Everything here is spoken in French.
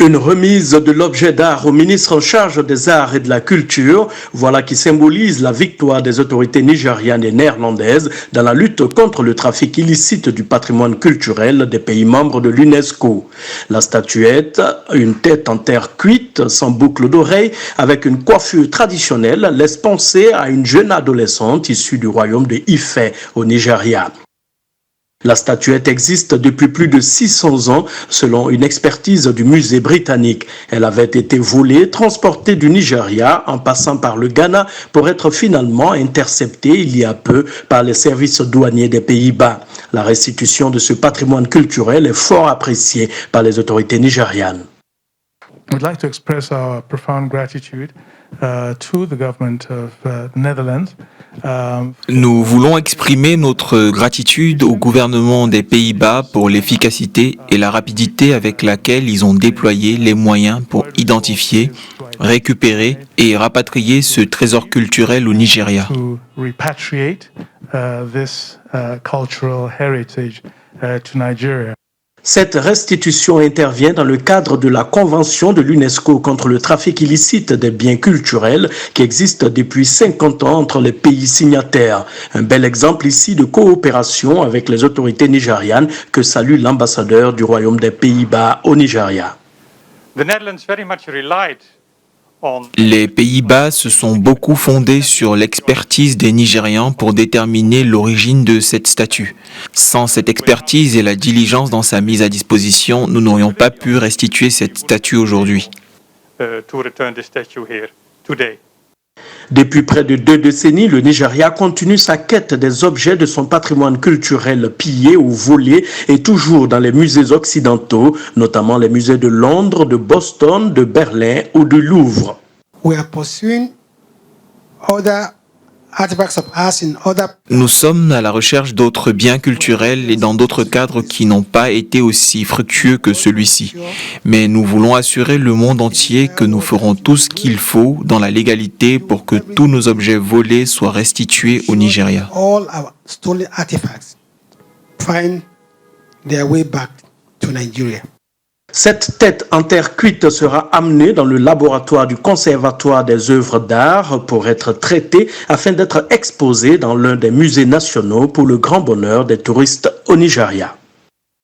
Une remise de l'objet d'art au ministre en charge des arts et de la culture, voilà qui symbolise la victoire des autorités nigérianes et néerlandaises dans la lutte contre le trafic illicite du patrimoine culturel des pays membres de l'UNESCO. La statuette, une tête en terre cuite, sans boucle d'oreille, avec une coiffure traditionnelle, laisse penser à une jeune adolescente issue du royaume de Ifẹ̀ au Nigeria. La statuette existe depuis plus de 600 ans, selon une expertise du musée britannique. Elle avait été volée, transportée du Nigeria en passant par le Ghana pour être finalement interceptée il y a peu par les services douaniers des Pays-Bas. La restitution de ce patrimoine culturel est fort appréciée par les autorités nigérianes. We'd like to express our profound gratitude to the government of the Netherlands. Nous voulons exprimer notre gratitude au gouvernement des Pays-Bas pour l'efficacité et la rapidité avec laquelle ils ont déployé les moyens pour identifier, récupérer et rapatrier ce trésor culturel au Nigeria. Cette restitution intervient dans le cadre de la Convention de l'UNESCO contre le trafic illicite des biens culturels qui existe depuis 50 ans entre les pays signataires. Un bel exemple ici de coopération avec les autorités nigérianes que salue l'ambassadeur du Royaume des Pays-Bas au Nigeria. Les Pays-Bas se sont beaucoup fondés sur l'expertise des Nigérians pour déterminer l'origine de cette statue. Sans cette expertise et la diligence dans sa mise à disposition, nous n'aurions pas pu restituer cette statue aujourd'hui. Depuis près de 2 décennies, le Nigeria continue sa quête des objets de son patrimoine culturel pillés ou volés et toujours dans les musées occidentaux, notamment les musées de Londres, de Boston, de Berlin ou du Louvre. Nous sommes à la recherche d'autres biens culturels et dans d'autres cadres qui n'ont pas été aussi fructueux que celui-ci. Mais nous voulons assurer le monde entier que nous ferons tout ce qu'il faut dans la légalité pour que tous nos objets volés soient restitués au Nigeria. Cette tête en terre cuite sera amenée dans le laboratoire du Conservatoire des œuvres d'art pour être traitée afin d'être exposée dans l'un des musées nationaux pour le grand bonheur des touristes au Nigeria.